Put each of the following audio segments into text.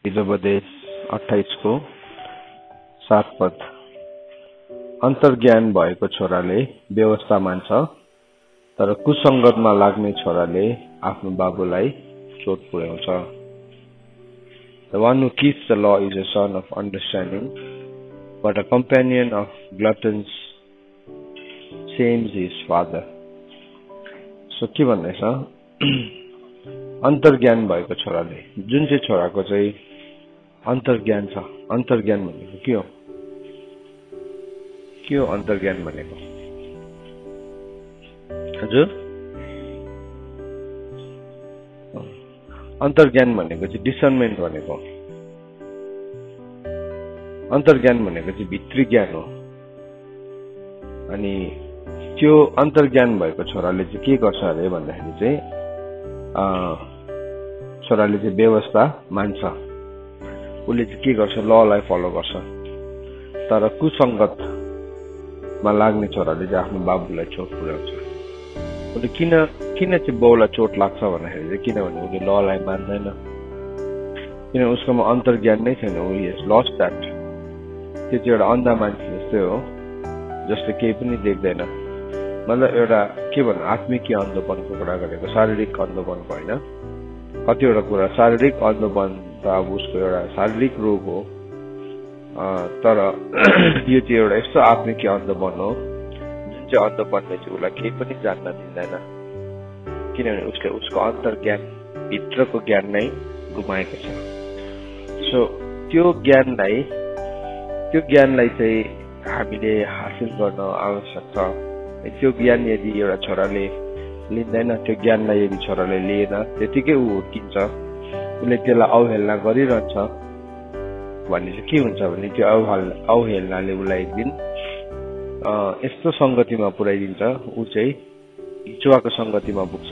हिजोपदेश 28 को 7 पद। अन्तर्ज्ञान भएको छोराले व्यवस्था मान्छ, तर कुसंगतमा लाग्ने छोराले आफ्नो बाबुलाई चोट पुर्याउँछ। The one who keeps the law is a son of understanding, but a companion of gluttons shames his father. So के भन्दैछ? अन्तर्ज्ञान भएको छोराले, जुन चाहिँ छोराको चाहिँ अन्तर्ज्ञान छ। अन्तर्ज्ञान भनेको के हो? के हो अन्तर्ज्ञान भनेको? हजुर, अन्तर्ज्ञान भनेको चाहिँ डिसर्नमेन्ट भनेको। अन्तर्ज्ञान भनेको चाहिँ भित्री ज्ञान हो। अनि त्यो अन्तर्ज्ञान भएको छोराले चाहिँ के गर्छ अरे भन्दाखेरि चाहिँ छोराले चाहिँ व्यवस्था मान्छ। उसले चाहिँ के गर्छ? ललाई फलो गर्छ। तर कुसंगतमा लाग्ने छोराले चाहिँ आफ्नो बाबुलाई चोट पुर्याउँछ। उसले किन चाहिँ बाउलाई चोट लाग्छ भन्दाखेरि चाहिँ किनभने उसले ललाई मान्दैन, किनभने उसकोमा अन्तर्ज्ञान नै छैन। ऊ हेज लस्ट द्याट। त्यो चाहिँ एउटा अन्धा मान्छे जस्तै हो, जसले केही पनि देख्दैन। मतलब एउटा के भन्नु, आत्मिक अन्धोपनको कुरा गरेको, शारीरिक अन्धोपनको होइन। कतिवटा कुरा शारीरिक अन्धोपन त अब उसको एउटा शारीरिक रोग हो, तर यो चाहिँ एउटा यस्तो आत्मिक अन्धोपन हो जुन चाहिँ अन्धोपनले चाहिँ उसलाई केही पनि जान्न दिँदैन, किनभने उसले उसको अन्तर्ज्ञान भित्रको ज्ञान नै गुमाएको छ। सो त्यो ज्ञानलाई चाहिँ हामीले हासिल गर्न आवश्यक छ। त्यो ज्ञान यदि एउटा छोराले लिँदैन, त्यो ज्ञानलाई यदि छोराले लिएन, त्यतिकै ऊ हुर्किन्छ, उसले त्यसलाई अवहेलना गरिरहन्छ भने चाहिँ के हुन्छ भने त्यो अवहेलनाले उसलाई एक दिन यस्तो संगतिमा पुर्याइदिन्छ, ऊ चाहिँ घिचुवाको संगतिमा पुग्छ।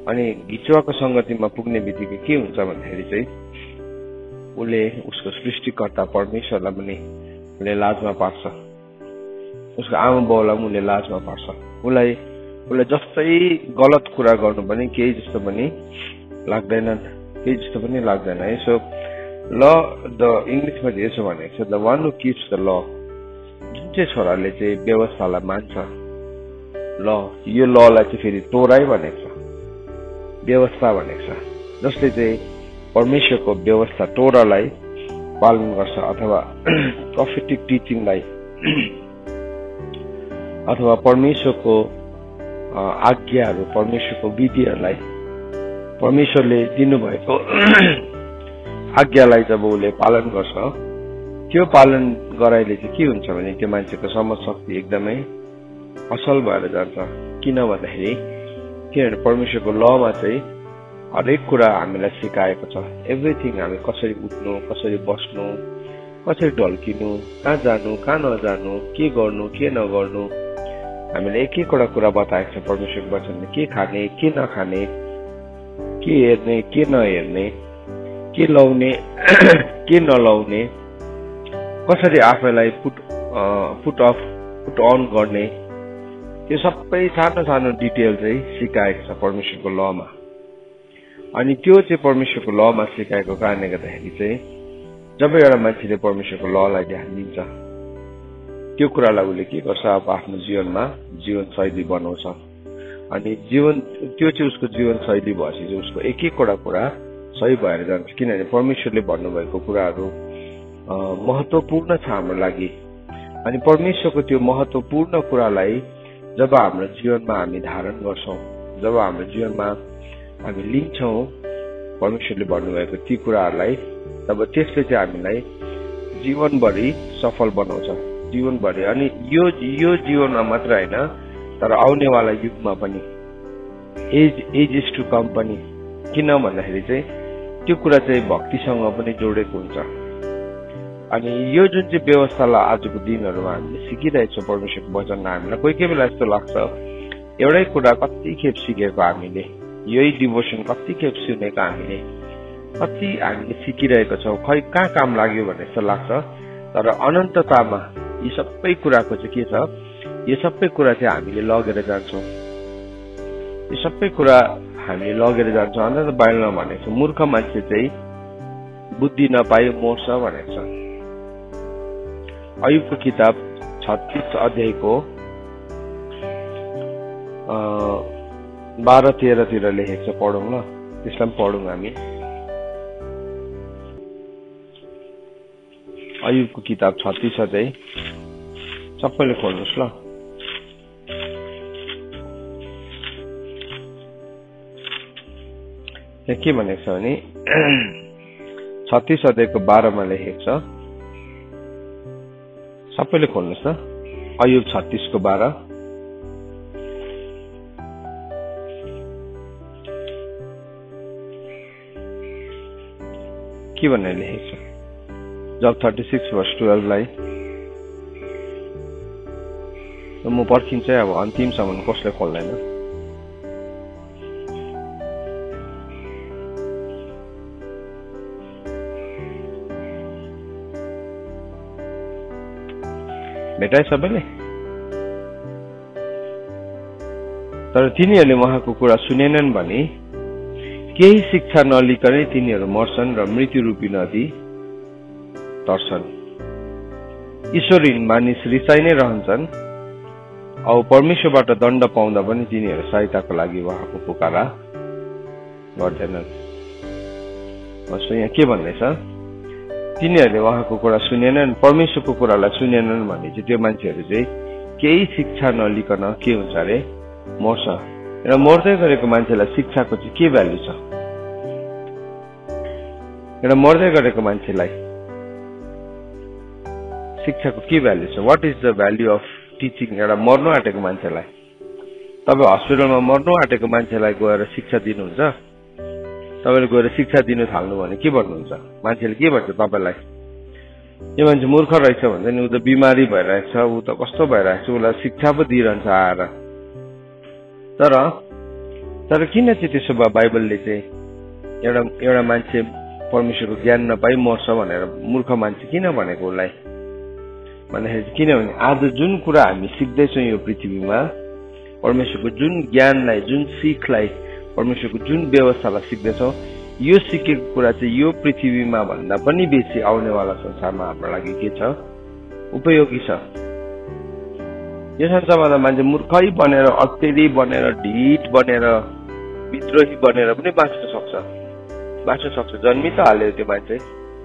अनि घिचुवाको संगतिमा पुग्ने बित्तिकै के हुन्छ भन्दाखेरि चाहिँ उसले उसको सृष्टिकर्ता परमेश्वरलाई पनि उसले लाजमा पार्छ, उसको आमा बाउलाई पनि उसले लाजमा पार्छ। उसलाई जस्तै गलत कुरा गर्नु पनि केही जस्तो पनि लाग्दैन है। सो ल द इङ्ग्लिसमा चाहिँ यसो भनेको छ, the one who keeps the ल, जुन चाहिँ छोराले चाहिँ व्यवस्थालाई मान्छ। ल, यो ललाई चाहिँ फेरि तोराई भनेको छ, व्यवस्था भनेको छ, जसले चाहिँ परमेश्वरको व्यवस्था तोरालाई पालन गर्छ, अथवा प्रोफेटिक टिचिङलाई, अथवा परमेश्वरको आज्ञाहरू, परमेश्वरको विधिहरूलाई, परमेश्वरले दिनुभएको आज्ञालाई जब उसले पालन गर्छ, त्यो पालन गराइले चाहिँ के हुन्छ भने त्यो मान्छेको समझ शक्ति एकदमै असल भएर जान्छ। किन भन्दाखेरि किनभने परमेश्वरको लमा चाहिँ हरेक कुरा हामीलाई सिकाएको छ। एभ्रिथिङ, हामी कसरी उठ्नु, कसरी बस्नु, कसरी ढल्किनु, कहाँ जानु, कहाँ नजानु, के गर्नु, के नगर्नु, हामीले एक एकवटा कुरा बताएको छ परमेश्वरको वचनले। के खाने, के नखाने, के हेर्ने, के नहेर्ने, के लाउने, के नलाउने, कसरी आफैलाई पुट अन गर्ने, त्यो सबै सानो सानो डिटेल चाहिँ सिकाएको छ परमेश्वरको लमा। अनि त्यो चाहिँ परमेश्वरको लमा सिकाएको कारणले गर्दाखेरि चाहिँ जब एउटा मान्छेले परमेश्वरको ललाई ध्यान दिन्छ, त्यो कुरालाई उसले के गर्छ, अब आफ्नो जीवनमा जीवनशैली बनाउँछ। अनि त्यो चाहिँ उसको जीवनशैली भएपछि चाहिँ उसको एक एकवटा कुरा सही भएर जान्छ, किनभने परमेश्वरले भन्नुभएको कुराहरू महत्त्वपूर्ण छ हाम्रो लागि। अनि परमेश्वरको त्यो महत्त्वपूर्ण कुरालाई जब हाम्रो जीवनमा हामी धारण गर्छौँ, जब हाम्रो जीवनमा हामी लिन्छौँ परमेश्वरले भन्नुभएको ती कुराहरूलाई, तब त्यसले चाहिँ हामीलाई जीवनभरि सफल बनाउँछ, जीवनभरि। अनि यो जीवनमा मात्र होइन, तर आउनेवाला युगमा पनि, एज इज टु कम पनि। किन भन्दाखेरि चाहिँ त्यो कुरा चाहिँ भक्तिसँग पनि जोडेको हुन्छ। अनि यो जुन चाहिँ व्यवस्थालाई आजको दिनहरूमा हामीले सिकिरहेछौँ परमेश्वरको वचनमा, हामीलाई कोही कोही बेला यस्तो लाग्छ एउटै कुरा कति खेप सिकेको हामीले, यही डिभोसन कति खेप सुनेको हामीले, कति हामीले सिकिरहेको छौँ, खै कहाँ काम लाग्यो भन्ने जस्तो लाग्छ। तर अनन्ततामा यी सबै कुराको चाहिँ के छ, यो सबै कुरा चाहिँ हामीले लगेर जान्छौँ। यो सबै कुरा हामीले लगेर जान्छौँ। अन्त बाइबलमा भनेको छ मूर्ख मान्छे चाहिँ बुद्धि नपाई मोर्छ भनेको छ। अयुबको किताब 36 अध्यायको 12-13 तिर लेखेको छ, पढौँ ल, त्यसलाई पढौँ हामी। अयुबको किताब 36 अध्याय, सबैले खोल्नुहोस् ल। त्यहाँ के भनेको छ भने 36 अध्यायको 12 मा लेखेको छ, सबैले खोल्नुहोस् त। अयुब 36 को 12। के भनेर लेखेको छ? जब 36 verse 12 लाई म पर्खिन्छ अब अन्तिमसम्म कसले खोल्दैन। भेटाए सबैले? तर तिनीहरूले उहाँको कुरा सुनेनन् भने केही शिक्षा नलिकनै तिनीहरू मर्छन् र मृत्यु रूपी नदी तर्छन्। ईश्वरहीन मानिस रिसाइ नै रहन्छन् औ परमेश्वरबाट दण्ड पाउँदा पनि तिनीहरू सहायताको लागि उहाँको पुकारा गर्दैनन्। यहाँ के भन्दैछ? तिनीहरूले उहाँको कुरा सुनेनन्, परमेश्वरको कुरालाई सुनेनन् भने चाहिँ त्यो मान्छेहरू चाहिँ केही शिक्षा नलिकन के हुन्छ अरे? मर्छ। र मर्दै गरेको मान्छेलाई शिक्षाको चाहिँ के भ्यालु छ? एउटा मर्दै गरेको मान्छेलाई शिक्षाको के भ्यालु छ? What is the value of teaching? एउटा मर्नु आँटेको मान्छेलाई, तपाईँ हस्पिटलमा मर्नु आँटेको मान्छेलाई गएर शिक्षा दिनुहुन्छ? तपाईँले गएर शिक्षा दिनु थाल्नु भने के भन्नुहुन्छ? मान्छेले के भन्छ तपाईँलाई? यो मान्छे मूर्ख रहेछ भन्छ नि, ऊ त बिमारी भइरहेछ, ऊ त कस्तो भइरहेछ, उसलाई शिक्षा पो दिइरहन्छ आएर। तर किन चाहिँ त्यसो भए बाइबलले चाहिँ एउटा मान्छे परमेश्वरको ज्ञान नपाई मर्छ भनेर मूर्ख मान्छे किन भनेको उसलाई? भन्दाखेरि किनभने आज जुन कुरा हामी सिक्दैछौँ यो पृथ्वीमा, परमेश्वरको जुन ज्ञानलाई, जुन सिखलाई, परमेश्वरको जुन व्यवस्थालाई सिक्दैछौँ, यो सिकेको कुरा चाहिँ यो पृथ्वीमा भन्दा पनि बेसी आउनेवाला संसारमा हाम्रो लागि के छ? उपयोगी छ। यो संसारमा त मान्छे मूर्खै बनेर, अत्तेरी बनेर, ढिट बनेर, विद्रोही बनेर पनि बाँच्न सक्छ। जन्मी त हाल्यो त्यो मान्छे,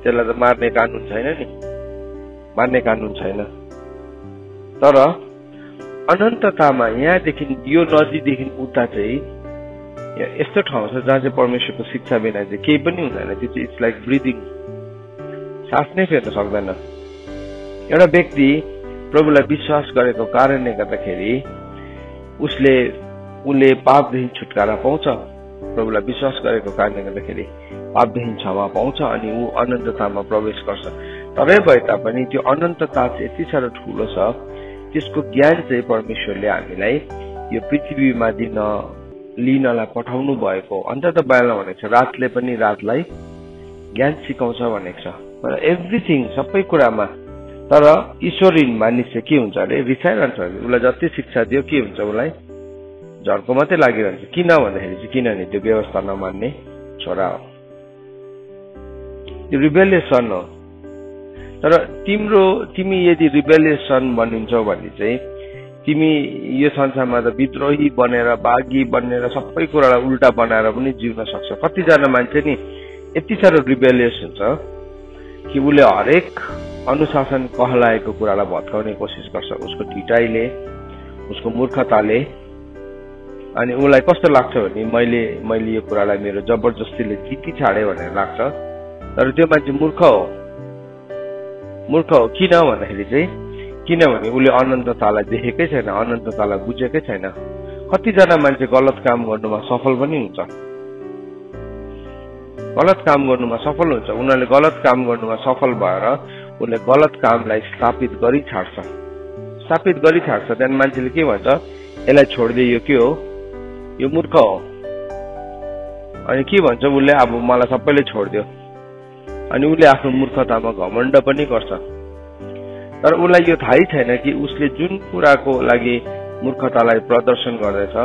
त्यसलाई त मार्ने कानुन छैन नि, मार्ने कानुन छैन। तर अनन्ततामा यहाँदेखि यो नदीदेखि उता चाहिँ यस्तो ठाउँ छ जहाँ चाहिँ परमेश्वरको शिक्षा बिना चाहिँ केही पनि हुँदैन। त्यो चाहिँ इट्स लाइक ब्रिदिङ, सास नै फेर्न सक्दैन। एउटा व्यक्ति प्रभुलाई विश्वास गरेको कारणले गर्दाखेरि उसले पापदेखि छुटकारा पाउँछ। प्रभुलाई विश्वास गरेको कारणले गर्दाखेरि पापदेखि क्षमा पाउँछ अनि ऊ अनन्ततामा प्रवेश गर्छ। तरै भए तापनि त्यो अनन्तता चाहिँ यति साह्रो ठुलो छ, त्यसको ज्ञान चाहिँ परमेश्वरले हामीलाई यो पृथ्वीमा लिनलाई पठाउनु भएको। अन्त त बाइबलमा भनेको छ रातले पनि रातलाई ज्ञान सिकाउँछ भनेको छ, एभ्रिथिङ, सबै कुरामा। तर ईश्वरहीन मानिस चाहिँ के हुन्छ अरे? रिसाइरहन्छ। उसलाई जति शिक्षा दियो के हुन्छ? उसलाई झर्को मात्रै लागिरहन्छ। किन भन्दाखेरि चाहिँ किनभने त्यो व्यवस्था नमान्ने छोरा हो, त्यो रिबेलियस सन हो। तर तिमी यदि रिबेलियस सन बनिन्छौ भने चाहिँ तिमी यो संसारमा त विद्रोही बनेर, बागी बनेर, सबै कुरालाई उल्टा बनाएर पनि जिउन सक्छौ। कतिजना मान्छे नि यति साह्रो रिबेलियस हुन्छ कि उसले हरेक अनुशासन कहलाएको कुरालाई भत्काउने कोसिस गर्छ, उसको ढिटाइले, उसको मूर्खताले। अनि उसलाई कस्तो लाग्छ भने मैले यो कुरालाई मेरो जबरजस्तीले जिती छाडे भनेर लाग्छ। तर त्यो मान्छे मूर्ख हो। किन भन्दाखेरि चाहिँ किनभने उसले अनन्ततालाई देखेकै छैन, अनन्ततालाई बुझेकै छैन। कतिजना मान्छे गलत काम गर्नुमा सफल पनि हुन्छ, उनीहरूले गलत काम गर्नुमा सफल भएर उसले गलत कामलाई स्थापित गरी छाड्छ। त्यहाँदेखि मान्छेले के भन्छ? यसलाई छोडिदियो, यो के हो? यो मूर्ख हो। अनि के भन्छ उसले? अब मलाई सबैले छोडिदियो। अनि उसले आफ्नो मूर्खतामा घमण्ड पनि गर्छ। तर उसलाई यो थाहै छैन कि उसले जुन कुराको लागि मूर्खतालाई प्रदर्शन गर्दैछ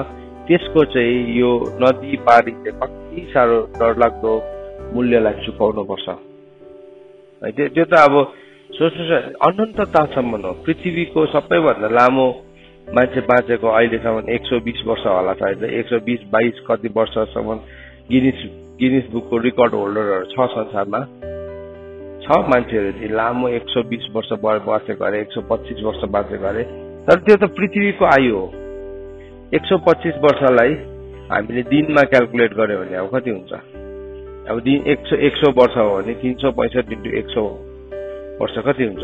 त्यसको चाहिँ यो नदी पारी चाहिँ कति साह्रो डरलाग्दो मूल्यलाई चुकाउनु पर्छ। त्यो त अब सोच्नुहोस् अनन्ततासम्म हो। पृथ्वीको सबैभन्दा लामो मान्छे बाँचेको अहिलेसम्म 120 वर्ष होला सायद, 120-22 कति वर्षसम्म गिनिस बुकको रेकर्ड होल्डरहरू छ संसारमा। छ मान्छेहरू लामो 120 वर्ष बाँचेको अरे, 125 वर्ष बाँचेको अरे। तर त्यो त पृथ्वीको आयु हो। 125 वर्षलाई हामीले दिनमा क्यालकुलेट गर्यो भने अब कति हुन्छ? अब दिन 100 वर्ष हो भने 365 × 100 वर्ष कति हुन्छ?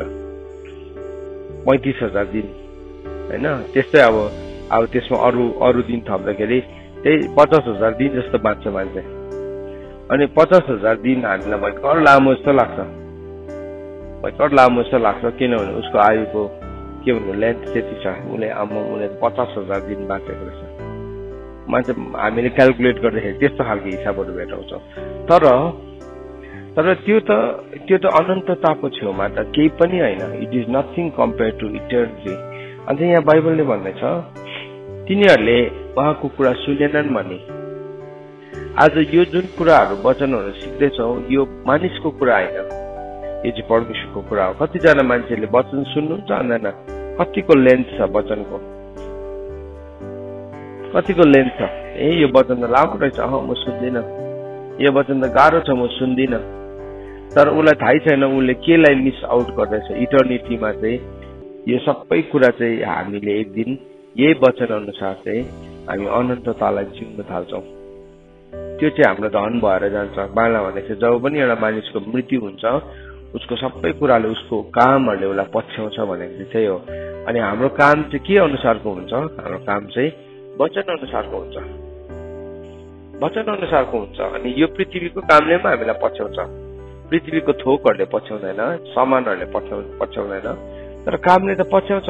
35,000 दिन हैन? त्यस्तै अब त्यसमा अरू दिन थप्दाखेरि त्यही 50,000 दिन जस्तो बाँच्छ मान्छे। अनि 50,000 दिन हामीलाई भयङ्कर लामो जस्तो लाग्छ, किनभने उसको आयुको के भन्नु लेन्थ त्यति छ। उसले 50,000 दिन बाँचेको रहेछ। मान्छे हामीले क्यालकुलेट गर्दाखेरि त्यस्तो खालको हिसाबहरू भेटाउँछौँ। तर त्यो त अनन्तताको छेउमा त केही पनि होइन। It is nothing compare to eternity. अन्त यहाँ बाइबलले भन्दैछ तिनीहरूले उहाँको कुरा सुनेनन् भने। आज यो जुन कुराहरू वचनहरू सिक्दैछौँ यो मानिसको कुरा होइन, यो चाहिँ परमेश्वरको कुरा हो। कतिजना मान्छेले वचन सुन्नु चाहँदैन। कतिको लेन्थ छ वचनको, कतिको लेन्थ छ। यो वचन त लामो रहेछ, म सुन्दिनँ। यो वचन त गाह्रो छ, म सुन्दिनँ। तर उसलाई थाहै छैन उसले केलाई मिस आउट गर्दैछ। इटर्निटीमा चाहिँ यो सबै कुरा चाहिँ हामीले एक दिन यही वचन अनुसार चाहिँ हामी अनन्ततालाई जिउन थाल्छौँ। त्यो चाहिँ हाम्रो धन भएर जान्छ। बाला भनेको जब पनि एउटा मानिसको मृत्यु हुन्छ उसको सबै कुराले, उसको कामहरूले उसलाई पछ्याउँछ भनेको चाहिँ त्यही हो। अनि हाम्रो काम चाहिँ के अनुसारको हुन्छ? हाम्रो काम चाहिँ वचन अनुसारको हुन्छ, वचन अनुसारको हुन्छ। अनि यो पृथ्वीको कामले पनि हामीलाई पछ्याउँछ। पृथ्वीको थोकहरूले पछ्याउँदैन, सामानहरूले पछ्याउँदैन, तर कामले त पछ्याउँछ।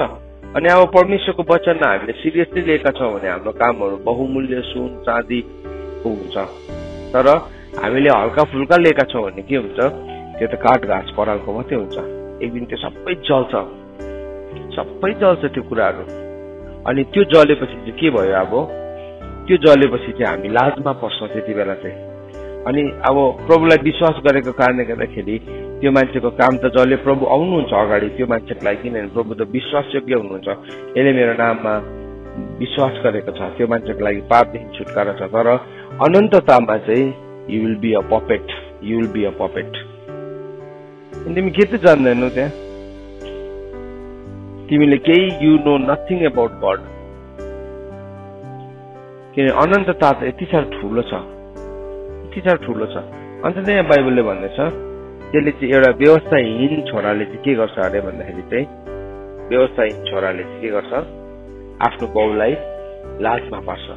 अनि अब परमेश्वरको वचनमा हामीले सिरियसली लिएका छौँ भने हाम्रो कामहरू बहुमूल्य सुन चाँदीको हुन्छ। तर हामीले हल्का फुल्का लिएका छौँ भने के हुन्छ? त्यो त काठ घाँस परालको मात्रै हुन्छ। एक दिन त्यो सबै जल्छ त्यो कुराहरू। अनि त्यो जलेपछि चाहिँ के भयो? अब त्यो जलेपछि चाहिँ हामी लाजमा पर्छौँ त्यति बेला चाहिँ। अनि अब प्रभुलाई विश्वास गरेको कारणले गर्दाखेरि त्यो मान्छेको काम त जसले प्रभु आउनुहुन्छ अगाडि त्यो मान्छेको लागि, किनभने प्रभु त विश्वासयोग्य हुनुहुन्छ। यसले मेरो नाममा विश्वास गरेको छ, त्यो मान्छेको लागि पापदेखि छुटकारा छ। तर अनन्ततामा चाहिँ you will be a puppet. तिमी के त जान्दैनौ त्यहाँ? तिमीले केही you know nothing about God. किन अनन्तता त यति साह्रो ठुलो छ। अन्त चाहिँ यहाँ बाइबलले भन्दैछ त्यसले चाहिँ एउटा व्यवस्थाहीन छोराले चाहिँ के गर्छ अरे भन्दाखेरि चाहिँ व्यवस्थाहीन छोराले चाहिँ के गर्छ? आफ्नो बाउलाई लाजमा पार्छ।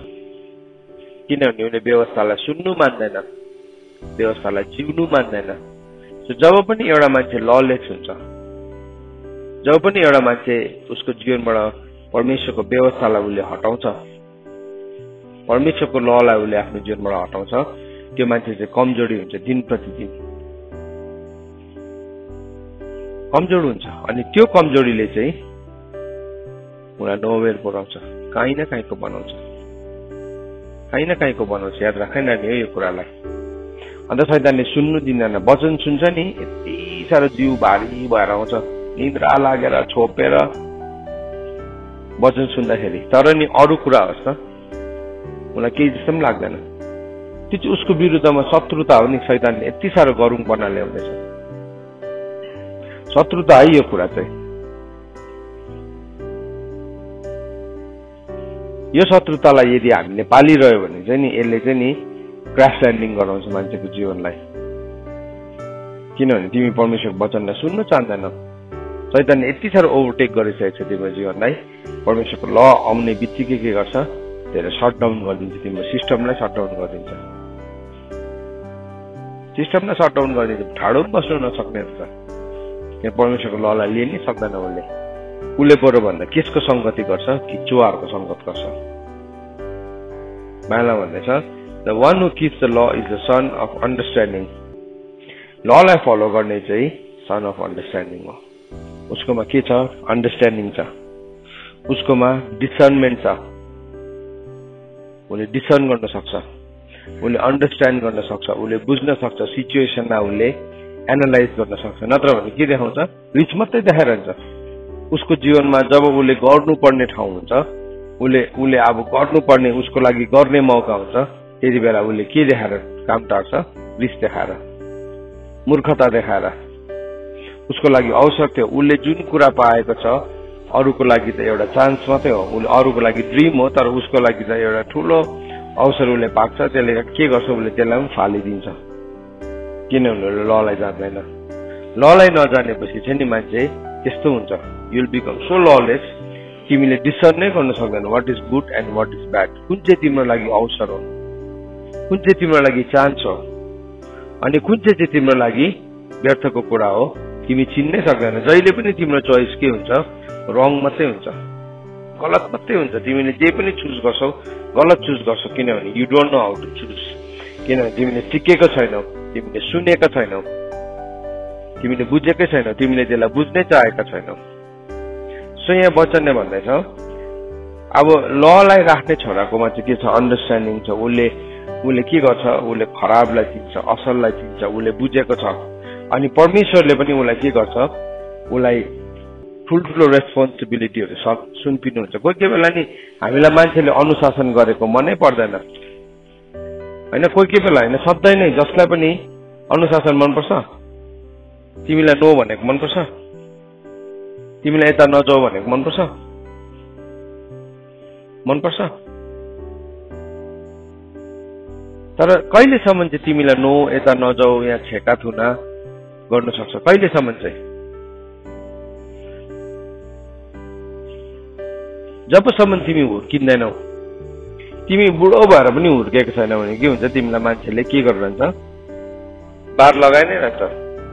किनभने उनीहरूले व्यवस्थालाई सुन्नु मान्दैन, व्यवस्थालाई जिउनु मान्दैन। जब पनि एउटा मान्छे ललेस हुन्छ, जब पनि एउटा मान्छे उसको जीवनबाट परमेश्वरको व्यवस्थालाई उसले हटाउँछ, परमेश्वरको ललाई उसले आफ्नो जीवनबाट हटाउँछ, त्यो मान्छे चाहिँ कमजोरी हुन्छ। दिन प्रतिदिन कमजोर हुन्छ। अनि त्यो कमजोरीले चाहिँ उनीलाई नोवेल पुऱ्याउँछ, काहीँ न काहीँको बनाउँछ। याद राख्दैन नि यो कुरालाई। अन्त शैतानले सुन्नु दिँदैन। वचन सुन्छ नि यति साह्रो जिउ भारी भएर आउँछ, निद्रा लागेर छोपेर वचन सुन्दाखेरि। तर नि अरू कुरा होस् त मलाई केही जस्तो पनि लाग्दैन। त्यो चाहिँ उसको विरुद्धमा शत्रुता हो नि। शैतानले यति साह्रो गरुङपना ल्याउँदैछ। शत्रुता है यो कुरा चाहिँ। यो शत्रुतालाई यदि हामीले पालिरह्यो भने चाहिँ नि यसले चाहिँ नि क्रास ल्यान्डिङ गराउँछ मान्छेको जीवनलाई। किनभने तिमी परमेश्वरको वचनलाई सुन्न चाहँदैनौ। शैतानले यति साह्रो ओभरटेक गरिसकेको छ तिम्रो जीवनलाई। परमेश्वरको ल आउने बित्तिकै के गर्छ? त्यसले सटडाउन गरिदिन्छ, तिम्रो सिस्टमलाई सटडाउन गरिदिन्छ। ठाडो पनि बस्नु नसक्ने हुन्छ। यहाँ परमेश्वरको ललाई लिए नि सक्दैन उसले बरु भन्दा केसको संगति गर्छ कि चुवाहरूको संगत गर्छ। बाइबलमा भन्दैछ the one who keeps the law is the son of understanding. ललाई फलो गर्ने चाहिँ सन अफ अन्डरस्ट्यान्डिङ हो। उसकोमा के छ? अन्डरस्ट्यान्डिङ छ, उसकोमा डिसर्नमेन्ट छ। उसले डिसर्न गर्न सक्छ, उसले अन्डरस्ट्यान्ड गर्न सक्छ, उसले बुझ्न सक्छ। सिचुएसनमा उसले एनालाइज गर्न सक्छ। नत्र भने के देखाउँछ, रिच मात्रै देखाइरहन्छ। उसको जीवनमा जब उसले गर्नुपर्ने ठाउँ हुन्छ, उसले अब गर्नुपर्ने उसको लागि गर्ने मौका हुन्छ, त्यति बेला उसले के देखाएर काम टार्छ, रिस देखाएर, मूर्खता देखाएर। उसको लागि अवसर थियो, उसले जुन कुरा पाएको छ अरूको लागि त एउटा चान्स मात्रै हो, उसले अरूको लागि ड्रिम हो, तर उसको लागि त एउटा ठुलो अवसर उसले पाएको छ। त्यसले के गर्छ, उसले त्यसलाई पनि फालिदिन्छ, किनभने उसले ललाई जान्दैन। ललाई नजानेपछि चाहिँ नि मान्छे त्यस्तो हुन्छ, you will become so lawless, तिमीले डिसर्न नै गर्न सक्दैन what is good and what is bad, कुन चाहिँ तिम्रो लागि अवसर हो, कुन चाहिँ तिम्रो लागि चान्स हो, अनि कुन चाहिँ तिम्रो लागि व्यर्थको कुरा हो, तिमी चिन्नै सक्दैन। जहिले पनि तिम्रो चोइस के हुन्छ, रङ मात्रै हुन्छ, गलत मात्रै हुन्छ। तिमीले जे पनि चुज गर्छौ गलत चुज गर्छौ, किनभने you don't know how to choose, किनभने तिमीले सिकेको छैनौ, तिमीले सुनेको छैनौ, तिमीले बुझेकै छैनौ, तिमीले त्यसलाई बुझ्नै चाहेका छैनौ। सो यहाँ वचनले भन्दैछ अब ललाई राख्ने छोराकोमा चाहिँ के छ, अन्डरस्ट्यान्डिङ छ, उसले के गर्छ, उसले खराबलाई चिन्छ, असललाई चिन्छ, उसले बुझेको छ। अनि परमेश्वरले पनि उसलाई के गर्छ, उसलाई ठुल्ठुलो रेस्पोन्सिबिलिटीहरू सुम्पिनुहुन्छ। कोही कोही बेला नि हामीलाई मान्छेले अनुशासन गरेको मनै पर्दैन होइन, कोही कोही बेला होइन, सधैँ नै जसलाई पनि अनुशासन मनपर्छ, तिमीलाई नो भनेको मनपर्छ, तिमीलाई यता नजाऊ भनेको मनपर्छ, तर कहिलेसम्म चाहिँ तिमीलाई नो, यता नजाऊ, यहाँ छेका थुना गर्न सक्छ, कहिलेसम्म चाहिँ, जबसम्म तिमी हुर्किँदैनौ। तिमी बुढो भएर पनि हुर्केको छैन भने के हुन्छ, तिमीलाई मान्छेले के गरिरहन्छ, बार लगाइ नै रहन्छ।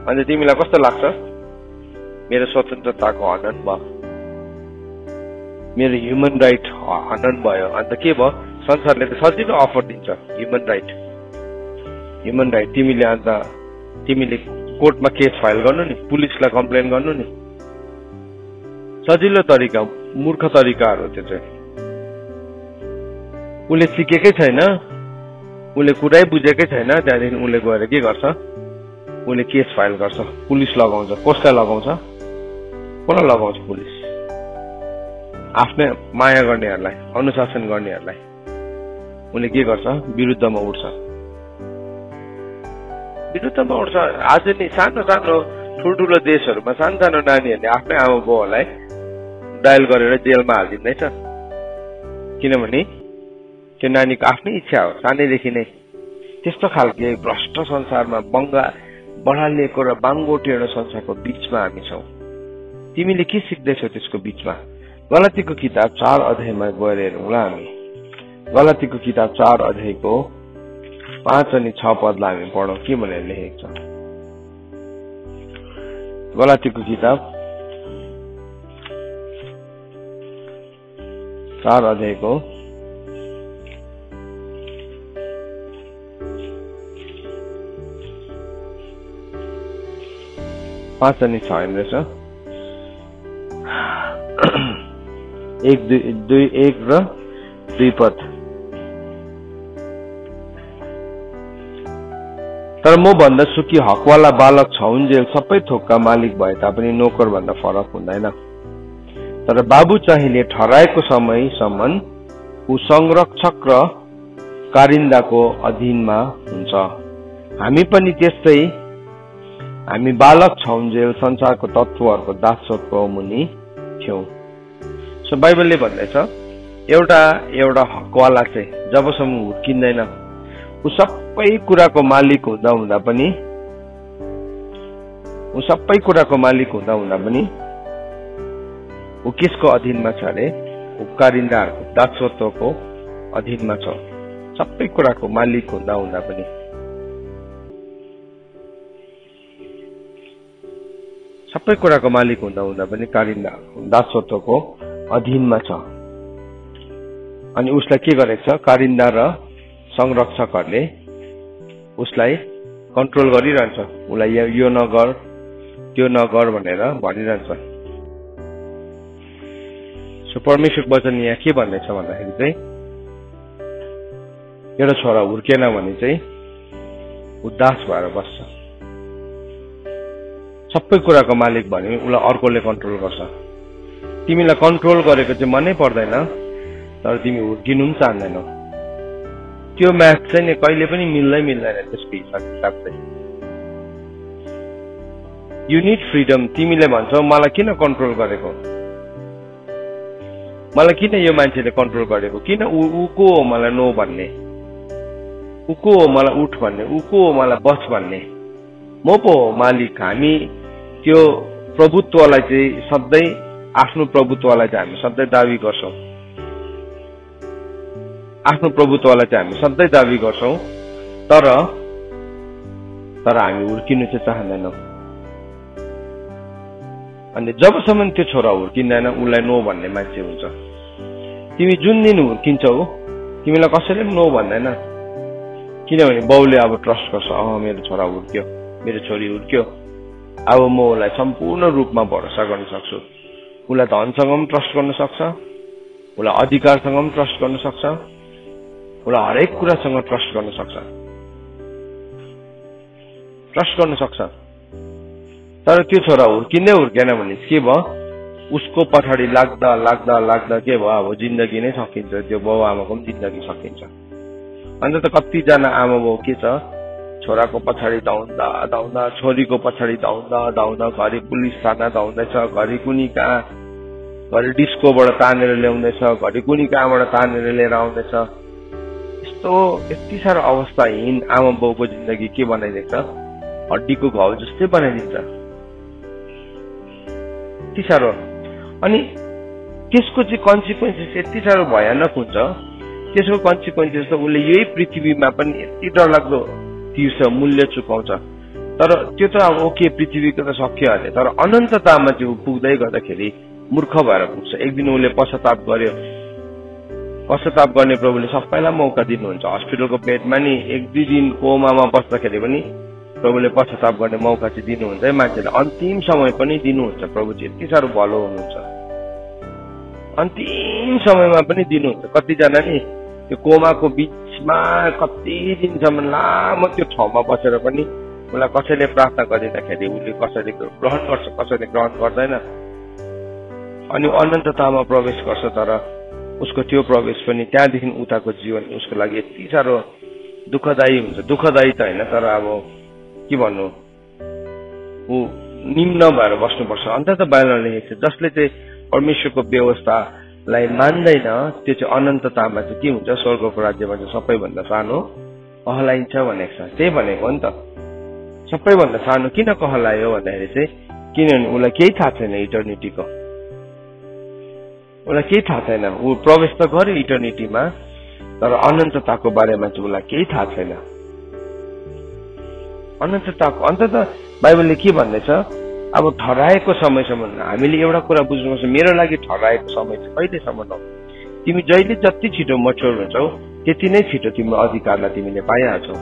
अनि तिमीलाई कस्तो लाग्छ, मेरो स्वतन्त्रताको हनन भयो, मेरो ह्युमन राइट हनन भयो। अन्त के भयो, संसारले त सजिलो अफर दिन्छ, ह्युमन राइट। तिमीले कोर्टमा केस फाइल गर्नु नि, पुलिसलाई कम्प्लेन गर्नु नि, सजिलो तरिका, मूर्ख तरिकाहरू त्यो चाहिँ। उसले सिकेकै छैन, उसले कुरै बुझेकै छैन, त्यहाँदेखि उसले गएर के गर्छ, उसले केस फाइल गर्छ, पुलिस लगाउँछ। कसलाई लगाउँछ, कसलाई लगाउँछ, पुलिस। आफ्नै माया गर्नेहरूलाई, अनुशासन गर्नेहरूलाई उसले के गर्छ, विरुद्धमा उठ्छ। आज नि सानो सानो ठुल्ठुलो देशहरूमा सानो सानो नानीहरूले आफ्नै आमा बाउहरूलाई डायल गरेर जेलमा हालिदिँदैछ, किनभने त्यो नानीको आफ्नै इच्छा हो सानैदेखि नै। त्यस्तो खालके भ्रष्ट संसारमा बढालिएको र बाङ्गोटिएको संसारको बीचमा हामी छौँ। तिमीले के सिक्दैछौ त्यसको बीचमा? गलातीको किताब 4 अध्यायमा गएर हेरौँला हामी। गलातीको किताब 4 अध्यायको 5 अनि 6 पदलाई हामी पढौँ, के भनेर लेखेको छ। गलातीको किताब 4 अध्यायको 5 अनि 6 रहेछ। 1 र 2 पद। तर म भन्दछु कि हकवाला बालक छौन्जेल सबै थोकका मालिक भए तापनि नोकर भन्दा फरक हुँदैन। तर बाबु चाहिँले ठहराएको समयसम्म ऊ संरक्षक र कारिन्दाको अधीनमा हुन्छ। हामी पनि त्यस्तै, हामी बालक छौन्जेल संसारको तत्त्वहरूको दासत्वको मुनि थियौं। सो बाइबलले भन्दैछ एउटा हकवाला चाहिँ जबसम्म हुर्किँदैन, ऊ सबै कुराको मालिक हुँदा हुँदा पनि ऊ किसको अधीनमा छ अरे? ऊ कारिन्दाहरूको दासत्वको अधीनमा छ। सबै कुराको मालिक हुँदा हुँदा पनि कारिन्दा दासत्वको अधीनमा छ। अनि उसलाई के गरेको छ? कारिन्दा र संरक्षकहरूले उसलाई कन्ट्रोल गरिरहन्छ, उसलाई यो नगर त्यो नगर भनेर भनिरहन्छ। सो परमेश्वर वचन यहाँ के भन्दैछ भन्दाखेरि चाहिँ एउटा छोरा हुर्केन भने चाहिँ ऊ दास भएर बस्छ। सबै कुराको मालिक भने उसलाई अर्कोले कन्ट्रोल गर्छ। तिमीलाई कन्ट्रोल गरेको चाहिँ मनै पर्दैन, तर तिमी हुर्किनु पनि चाहँदैनौ। त्यो म्याथ चाहिँ कहिले पनि मिल्दैन त्यसको हिसाब चाहिँ। You need freedom. तिमीले भन्छौ मलाई किन कन्ट्रोल गरेको, मलाई किन यो मान्छेले कन्ट्रोल गरेको, किन ऊ को हो मलाई नो भन्ने, ऊ को हो मलाई उठ भन्ने, ऊ को हो मलाई बस भन्ने, म पो हो मालिक। हामी त्यो प्रभुत्वलाई चाहिँ सधैँ, आफ्नो प्रभुत्वलाई चाहिँ हामी सधैँ दावी गर्छौँ, आफ्नो प्रभुत्वलाई चाहिँ हामी सधैँ दावी गर्छौँ, तर हामी हुर्किनु चाहिँ चाहँदैनौँ। अनि जबसम्म त्यो छोरा हुर्किँदैन उसलाई नो भन्ने मान्छे हुन्छ। तिमी जुन दिन हुर्किन्छौ तिमीलाई कसैले पनि नो भन्दैन, किनभने बाउले अब ट्रस्ट गर्छ, मेरो छोरा हुर्क्यो, मेरो छोरी हुर्क्यो, अब म उसलाई सम्पूर्ण रूपमा भरोसा गर्न सक्छु। उसलाई धनसँग पनि ट्रस्ट गर्न सक्छ, उसलाई अधिकारसँग पनि ट्रस्ट गर्न सक्छ, उसलाई हरेक कुरासँग ट्रस्ट गर्न सक्छ। तर त्यो छोरा हुर्किँदै हुर्केन भने के भयो, उसको पछाडि लाग्दा के भयो, अब जिन्दगी नै सकिन्छ, त्यो बाउ आमाको पनि जिन्दगी सकिन्छ। अन्त त कतिजना आमा बाउ के छ, छोराको पछाडि धाउँदा, छोरीको पछाडि धाउँदा, घरि पुलिस थाना धाउँदैछ, घरि कुनी कहाँ, घरि डिस्कोबाट तानेर ल्याउँदैछ, घरि कुनी कहाँबाट तानेर लिएर आउँदैछ। यस्तो यति साह्रो अवस्थाहीन आमा बाउको जिन्दगी के बनाइदिन्छ, हड्डीको घाउ जस्तै बनाइदिन्छ, यति साह्रो। अनि त्यसको चाहिँ कन्सिक्वेन्सेस यति साह्रो भयानक हुन्छ। त्यसको कन्सिक्वेन्सेस त उसले यही पृथ्वीमा पनि यति डरलाग्दो तिर्छ, मूल्य चुकाउँछ। तर त्यो त अब ओके, पृथ्वीको त सक्यो अरे, तर अनन्ततामा चाहिँ पुग्दै गर्दाखेरि मूर्ख भएर पुग्छ। एक दिन उसले पश्चाताप गर्यो, पश्चाताप गर्ने प्रभुले सबैलाई मौका दिनुहुन्छ। हस्पिटलको बेडमा नि 1-2 दिन कोमामा बस्दाखेरि पनि प्रभुले पश्चाताप गर्ने मौका चाहिँ दिनुहुन्छ है मान्छेले। अन्तिम समय पनि दिनुहुन्छ। प्रभु चाहिँ यति साह्रो भलो हुनुहुन्छ, अन्तिम समयमा पनि दिनुहुन्छ। कतिजना नि त्यो कोमाको बिचमा कति दिनसम्म लामो त्यो ठाउँमा बसेर पनि उसलाई कसैले प्रार्थना गरिँदाखेरि उसले कसैले ग्रहण गर्छ, कसैले ग्रहण गर्दैन, अनि अनन्ततामा प्रवेश गर्छ। तर उसको त्यो प्रवेश पनि त्यहाँदेखि उताको जीवन उसको लागि यति साह्रो दुःखदायी हुन्छ। दुःखदायी त होइन, तर अब के भन्नु, ऊ निम्न भएर बस्नुपर्छ। अन्त त बाइबलमा लेखेको छ, जसले चाहिँ परमेश्वरको व्यवस्थालाई मान्दैन त्यो चाहिँ अनन्ततामा चाहिँ के हुन्छ, स्वर्गको राज्यमा चाहिँ सबैभन्दा सानो कहलाइन्छ भनेको छ। त्यही भनेको हो नि त। सबैभन्दा सानो किन कहलायो भन्दाखेरि चाहिँ किनभने उसलाई केही थाहा छैन इटर्निटीको, उसलाई केही थाहा छैन। ऊ प्रवेश त गर्यो इटर्निटीमा, तर अनन्तताको बारेमा चाहिँ उसलाई केही थाहा छैन। अनन्तताको अन्त त बाइबलले के भन्दैछ, अब ठहराएको समयसम्म हामीले एउटा कुरा बुझ्नुपर्छ, मेरो लागि ठहराएको समय चाहिँ कहिलेसम्म हो। तिमी जहिले जति छिटो मच्योर हुन्छौ त्यति नै छिटो तिम्रो अधिकारलाई तिमीले पाइहाल्छौ,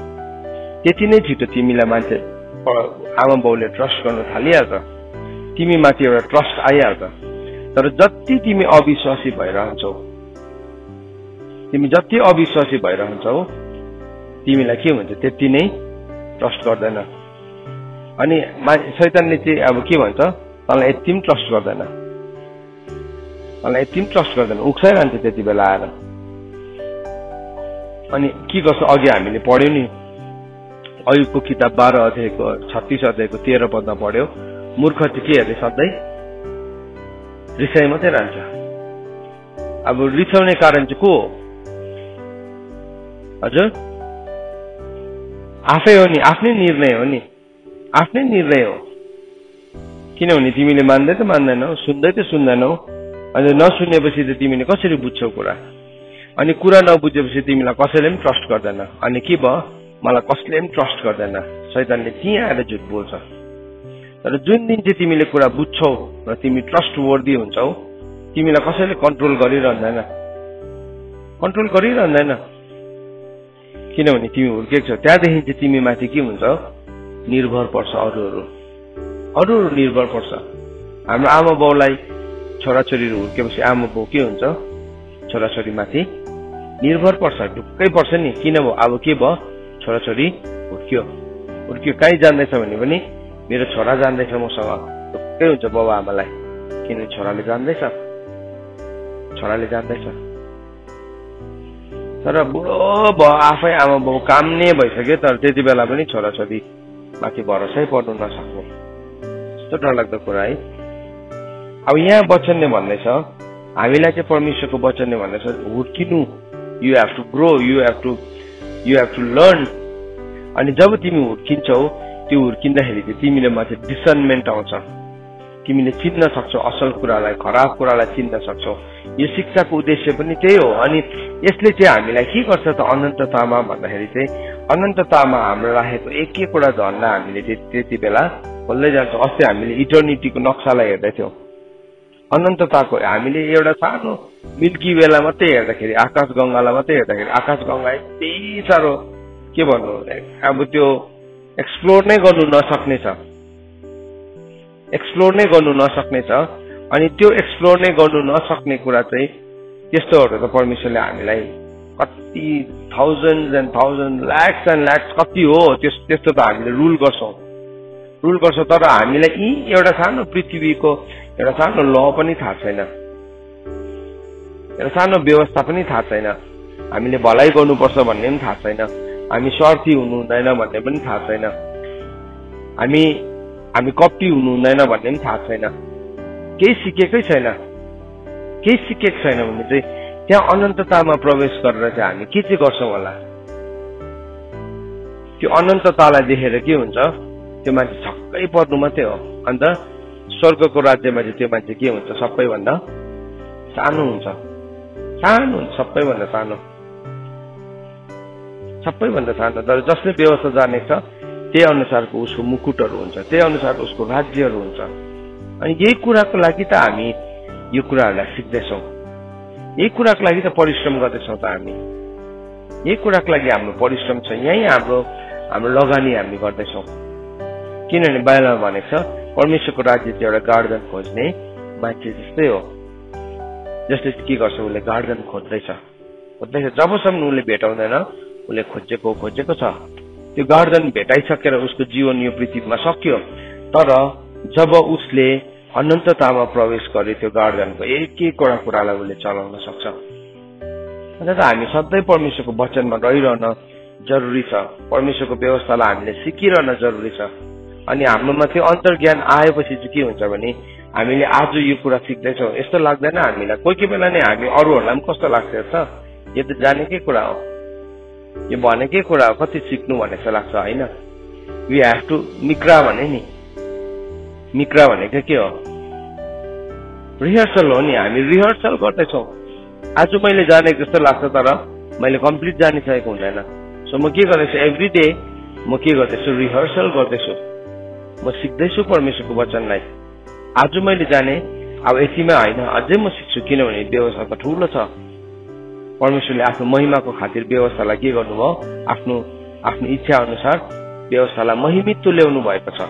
त्यति नै छिटो तिमीलाई मान्छे आमा बाउले ट्रस्ट गर्न थालिहाल्छ, तिमी माथि एउटा ट्रस्ट आइहाल्छ। तर जति तिमी अविश्वासी भइरहन्छौ, तिमी जति अविश्वासी भइरहन्छौ तिमीलाई के हुन्छ, त्यति नै ट्रस्ट गर्दैन। अनि शैतानले चाहिँ अब के भन्छ, तँलाई यति पनि ट्रस्ट गर्दैन, तँलाई यति पनि ट्रस्ट गर्दैन, उक्साइरहन्छ त्यति बेला आएर। अनि के गर्छ, अघि हामीले पढ्यौं नि, अयुबको किताब 12 अध्यायको 36 अध्यायको 13 पदमा पढ्यौ, मूर्ख चाहिँ के अरे, सधैँ रिसाइ मात्रै रहन्छ। अब रिसाउने कारण चाहिँ को हो हजुर? आफै हो नि, आफ्नै निर्णय हो नि, आफ्नै निर्णय हो। किनभने तिमीले मान्दै त मान्दैनौ, सुन्दै त सुन्दैनौ, अनि नसुनेपछि त तिमीले कसरी बुझ्छौ कुरा, अनि कुरा नबुझेपछि तिमीलाई कसैले पनि ट्रस्ट गर्दैन। अनि के भयो, मलाई कसले पनि ट्रस्ट गर्दैन, शैतानले त्यहाँ आएर झुट बोल्छ। तर जुन दिन चाहिँ तिमीले कुरा बुझ्छौ र तिमी ट्रस्ट वर्दी हुन्छौ, तिमीलाई कसैले कन्ट्रोल गरिरहँदैन, कन्ट्रोल गरिरहँदैन, किनभने तिमी हुर्केको छौ। त्यहाँदेखि चाहिँ तिमी माथि के हुन्छ, निर्भर पर्छ, अरू निर्भर पर्छ। हाम्रो आमा बाउलाई छोराछोरीहरू हुर्केपछि आमा बाउ के हुन्छ, छोराछोरी माथि निर्भर पर्छ, ढुक्कै पर्छ नि। किन भयो, अब के भयो, छोराछोरी हुर्क्यो, कहीँ जान्दैछ भने पनि मेरो छोरा जान्दैछ मसँग ढुक्कै हुन्छ बाबा आमालाई, किनभने छोराले जान्दैछ। तर बुढो आफै आमा बाउ काम नै भइसक्यो, तर त्यति बेला पनि छोराछोरी माथि भरोसै पर्नु नसक्ने, यस्तो डरलाग्दो कुरा है। अब यहाँ वचनले भन्दैछ, हामीलाई चाहिँ परमेश्वरको वचनले भन्दैछ हुर्किनु, you have to grow, you have to learn. अनि जब तिमी हुर्किन्छौ, त्यो हुर्किँदाखेरि चाहिँ तिमीले माथि डिसर्नमेन्ट आउँछ, तिमीले चिन्न सक्छौ असल कुरालाई, खराब कुरालाई चिन्न सक्छौ। यो शिक्षाको उद्देश्य पनि त्यही हो। अनि यसले चाहिँ हामीलाई के गर्छ त अनन्ततामा भन्दाखेरि चाहिँ अनन्ततामा हाम्रो राखेको एक एकवटा धनलाई हामीले त्यति बेला खोल्दै जान्छौँ। अस्ति हामीले इटर्निटीको नक्सालाई हेर्दै थियौँ। अनन्तताको हामीले एउटा सानो मिल्की वेला मात्रै हेर्दाखेरि, आकाश गंगालाई मात्रै हेर्दाखेरि आकाश गंगा यति साह्रो के भन्नु, अब त्यो एक्सप्लोर नै गर्नु नसक्ने छ। अनि त्यो एक्सप्लोर नै गर्नु नसक्ने कुरा चाहिँ त्यस्तोहरू त परमेश्वरले हामीलाई कति thousand and thousand lakhs and lakhs कति हो त्यस्तो त हामीले रुल गर्छौँ। तर हामीलाई यी एउटा सानो पृथ्वीको एउटा सानो ल पनि थाहा छैन, एउटा सानो व्यवस्था पनि थाहा छैन। हामीले भलाइ गर्नुपर्छ भन्ने पनि थाहा छैन, हामी स्वार्थी हुनु हुँदैन भन्ने पनि थाहा छैन, हामी कपटी हुनु हुँदैन भन्ने पनि थाहा छैन। केही सिकेको छैन भने चाहिँ त्यहाँ अनन्ततामा प्रवेश गरेर चाहिँ हामी के चाहिँ गर्छौँ होला। त्यो अनन्ततालाई देखेर के हुन्छ, त्यो मान्छे छक्कै पर्नु मात्रै हो। अन्त स्वर्गको राज्यमा चाहिँ त्यो मान्छे के हुन्छ, सबैभन्दा सानो हुन्छ, सबैभन्दा सानो। तर जसले व्यवस्था जानेको छ त्यही अनुसारको उसको मुकुटहरू हुन्छ, त्यही अनुसारको उसको राज्यहरू हुन्छ। अनि यही कुराको लागि त हामी यो कुराहरूलाई सिक्दैछौँ, यही कुराको लागि त परिश्रम गर्दैछौँ त हामी, यही कुराको लागि हाम्रो परिश्रम छ, यही हाम्रो लगानी हामी गर्दैछौँ। किनभने बाइबलमा भनेको छ परमेश्वरको राज्य चाहिँ एउटा गार्डन खोज्ने मान्छे जस्तै हो, जसले के गर्छ, उसले गार्डन खोज्दैछ। जबसम्म उसले भेटाउँदैन उसले खोजेको छ। त्यो गार्डन भेटाइसकेर उसको जीवन यो पृथ्वीमा सक्यो। तर जब उसले अनन्ततामा प्रवेश गरे त्यो गार्डनको एक एकवटा कुरालाई उसले चलाउन सक्छ। अन्त हामी सधैँ परमेश्वरको वचनमा रहिरहन जरुरी छ, परमेश्वरको व्यवस्थालाई हामीले सिकिरहन जरुरी छ। अनि हाम्रोमा त्यो अन्तर्ज्ञान आएपछि चाहिँ के हुन्छ भने हामीले आज यो कुरा सिक्दैछौँ, यस्तो लाग्दैन हामीलाई। कोही बेला नै हामी अरूहरूलाई पनि कस्तो लाग्छ त, यो त जानेकै कुरा हो, यो भनेकै कुरा हो, कति सिक्नु भने जस्तो लाग्छ होइन। वी हेभ टु मिक्रा भने नि, मिक्रा भनेको के हो, रिहर्सल हो नि। हामी रिहर्सल गर्दैछौँ। आज मैले जानेको जस्तो लाग्छ तर मैले कम्प्लिट जानिसकेको हुँदैन। सो म के गर्दैछु, एभ्री डे म के गर्दैछु, रिहर्सल गर्दैछु, म सिक्दैछु परमेश्वरको वचनलाई। आज मैले जाने, अब यतिमा होइन, अझै म सिक्छु, किनभने व्यवस्था त ठुलो छ। परमेश्वरले आफ्नो महिमाको खातिर व्यवस्थालाई के गर्नुभयो, आफ्नो इच्छा अनुसार व्यवस्थालाई महिमित ल्याउनु भएको छ।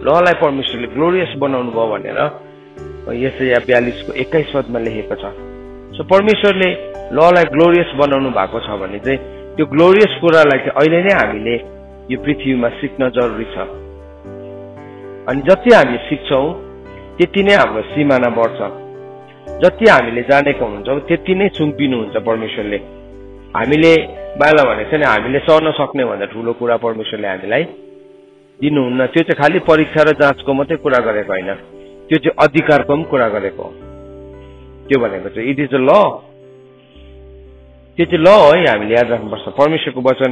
ललाई परमेश्वरले ग्लोरियस बनाउनु भयो भनेर यशाया 42:21 लेखेको छ। सो परमेश्वरले ललाई ग्लोरियस बनाउनु भएको छ भने चाहिँ त्यो ग्लोरियस कुरालाई चाहिँ अहिले नै हामीले यो पृथ्वीमा सिक्न जरुरी छ। अनि जति हामी सिक्छौँ त्यति नै हाम्रो सिमाना बढ्छ। जति हामीले जानेको हुन्छौँ त्यति नै सुम्पिनुहुन्छ परमेश्वरले। हामीले बाइबलमा भनेको छ नि, हामीले सहन सक्ने भन्दा ठुलो कुरा परमेश्वरले हामीलाई दिनुहुन्न। त्यो चाहिँ खालि परीक्षा र जाँचको मात्रै कुरा गरेको होइन, त्यो चाहिँ अधिकारको पनि कुरा गरेको हो। त्यो भनेको चाहिँ इट इज अ ल, त्यो चाहिँ ल हो है, हामीले याद राख्नुपर्छ। परमेश्वरको वचन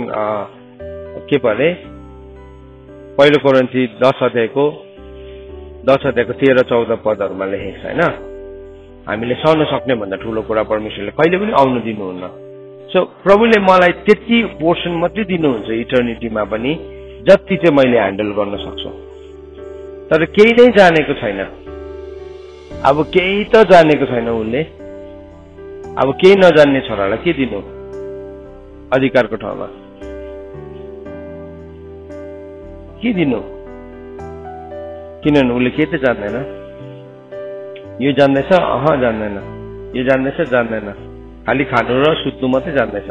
के परे, पहिलो कोरिन्थी 10 अध्यायको 13-14 पदहरूमा लेखेको छ होइन। हामीले सहन सक्ने भन्दा ठुलो कुरा परमेश्वरले कहिले पनि आउनु दिनुहुन्न। सो प्रभुले मलाई त्यति पोर्सन मात्रै दिनुहुन्छ इटर्निटीमा पनि जति चाहिँ मैले ह्यान्डल गर्न सक्छु। तर केही नै जानेको छैन, अब केही त जानेको छैन उसले, अब केही नजान्ने छोरालाई के दिनु अधिकारको ठाउँमा, के दिनु? किनभने उसले केही त जान्दैन। यो जान्दैछ, जान्दैन, यो जान्दैछ, जान्दैन, खालि खानु र सुत्नु मात्रै जान्दैछ।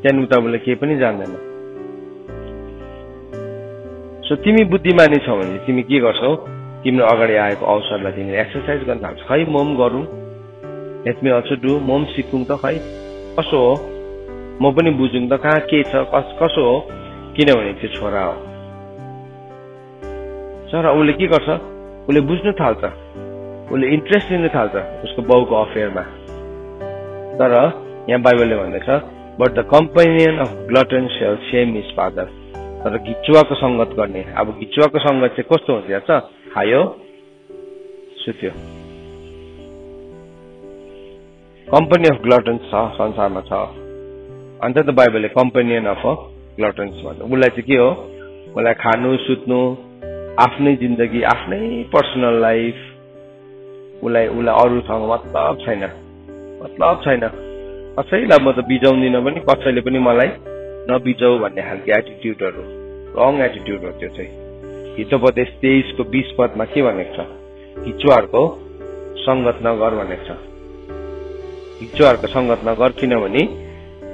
त्यहाँदेखि उता उसले केही पनि जान्दैन। सो तिमी बुद्धिमानी छौ भने तिमी के गर्छौ, तिम्रो अगाडि आएको अवसरलाई तिमीले एक्सर्साइज गर्न थाल्छौ। खै म पनि गरौँ, लेट मी अल्सो डु, म पनि सिकौँ त, खै कसो हो, म पनि बुझौँ त कहाँ के छ, कसो हो। किनभने त्यो छोरा हो। छोरा उसले के गर्छ, उसले बुझ्नु थाल्छ, उसले इन्ट्रेस्ट लिन थाल्छ उसको बाउको अफेयरमा। तर यहाँ बाइबलले भन्दैछ, but the companion of glutton shall shame his father. तर घिचुवाको संगत गर्ने, अब घिचुवाको संगत चाहिँ कस्तो हुन्छ याद छ, खायो सुत्यो। कम्पनी अफ ग्लटन्स छ संसारमा छ, अन्त त बाइबलले कम्पेनियन अफ ग्लटन्स भन्छ। उसलाई चाहिँ के हो, उसलाई खानु सुत्नु, आफ्नै जिन्दगी, आफ्नै पर्सनल लाइफ, उसलाई अरूसँग मतलब छैन। कसैलाई म त बिजाउँदिन पनि, कसैले पनि मलाई नबिजाऊ भन्ने खालको एटिट्युडहरू, रङ एटिट्युड हो त्यो चाहिँ। हितोपदेश 23:20 पदमा के भनेको छ, घिचुवाहरूको संगत नगर भनेको छ। घिचुवाहरूको संगत नगर, किनभने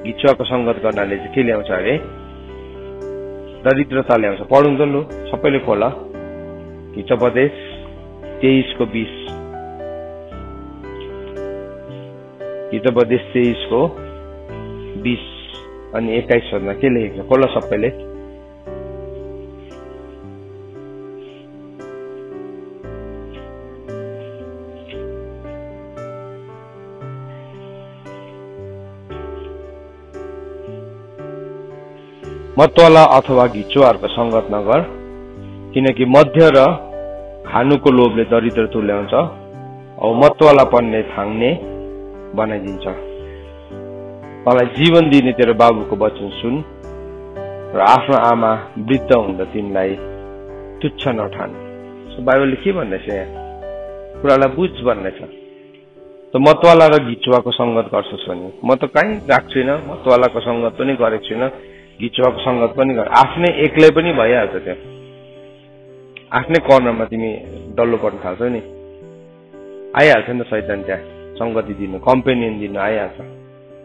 घिचुवाको संगत गर्नाले चाहिँ के ल्याउँछ अरे, दरिद्रता ल्याउँछ। पढौँ त लु, सबैले खोला, हितोपदेश 23:20। हितोपदेश 23:20 अनि 21 पदमा के लेखेको छ, खोला सबैले। मतवाला अथवा घिचुवाहरूको संगत नगर, किनकि मध्य र खानुको लोभले दरिद्र तुल्याउँछ औ मतवालापनले थाङ्ने बनाइदिन्छ। तँलाई जीवन दिने तेरो बाबुको वचन सुन र आफ्नो आमा वृद्ध हुँदा तिनलाई तुच्छ नठान। बाइबलले के भन्दैछ यहाँ, कुरालाई बुझ भन्दैछ। त मतवाला र घिचुवाको संगत गर्छस् भने, म त कहीँ गएको छुइनँ, मतवालाको संगत पनि गरेको छुइनँ, घिचुवाको संगत पनि आफ्नै एक्लै पनि भइहाल्छ। त्यो आफ्नै कर्णरमा तिमी डल्लो पर्न थाल्छौ नि, आइहाल्छ नि त शैतान त्यहाँ संगति दिनु, कम्पेनियन दिनु आइहाल्छ,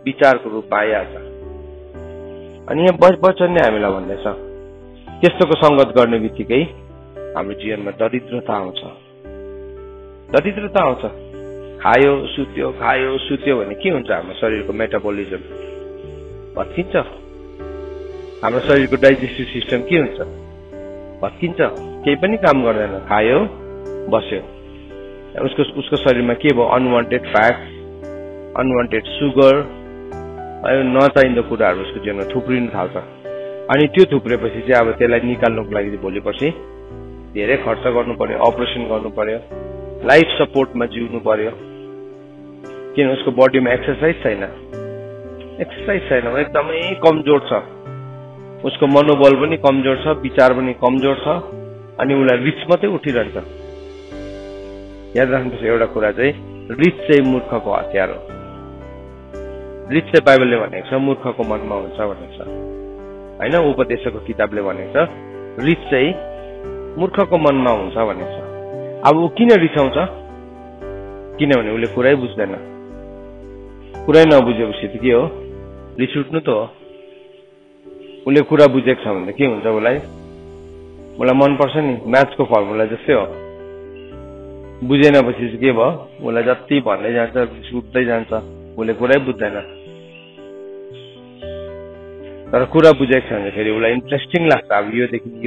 विचारको रूपमा आइहाल्छ। अनि यहाँ वचन नै हामीलाई भन्दैछ, त्यस्तोको संगत गर्ने बित्तिकै हाम्रो जीवनमा दरिद्रता आउँछ। खायो सुत्यो भने के हुन्छ, हाम्रो शरीरको मेटाबोलिजम भत्किन्छ, हाम्रो शरीरको डाइजेस्टिभ सिस्टम के हुन्छ, भत्किन्छ, केही पनि काम गर्दैन, खायो बस्यो। उसको शरीरमा के भयो, अनवान्टेड फ्याट, अनवान्टेड सुगर, नचाहिँदो कुराहरू उसको जीवनमा थुप्रिन थाल्छ। अनि त्यो थुप्रेपछि चाहिँ अब त्यसलाई निकाल्नुको लागि भोलि पर्सि धेरै खर्च गर्नु पर्यो, अपरेसन गर्नु पर्यो, लाइफ सपोर्टमा जिउनु पर्यो, किन उसको बडीमा एक्सर्साइज छैन, एकदमै कमजोर छ, उसको मनोबल पनि कमजोर छ, विचार पनि कमजोर छ, अनि उसलाई रिस मात्रै उठिरहन्छ। याद राख्नुपर्छ एउटा कुरा चाहिँ, रिस चाहिँ मूर्खको हतियार हो। रिस चाहिँ बाइबलले भनेको छ मूर्खको मनमा हुन्छ भनेको छ होइन, उपदेशकको किताबले भनेको छ रिस चाहिँ मूर्खको मनमा हुन्छ भनेको छ। अब ऊ किन रिसाउँछ, किनभने उसले कुरै बुझ्दैन। कुरै नबुझेपछि त के हो, रिस उठ्नु त हो। उसले कुरा बुझेको छ भने के हुन्छ, उसलाई मनपर्छ नि, म्याथको फर्मुला जस्तै हो। बुझेनपछि चाहिँ के भयो, उसलाई जति भन्दै जान्छ रिस उठ्दै जान्छ, उसले कुरै बुझ्दैन। तर कुरा बुझेको छ भने फेरि उसलाई इन्ट्रेस्टिङ लाग्छ, अब योदेखि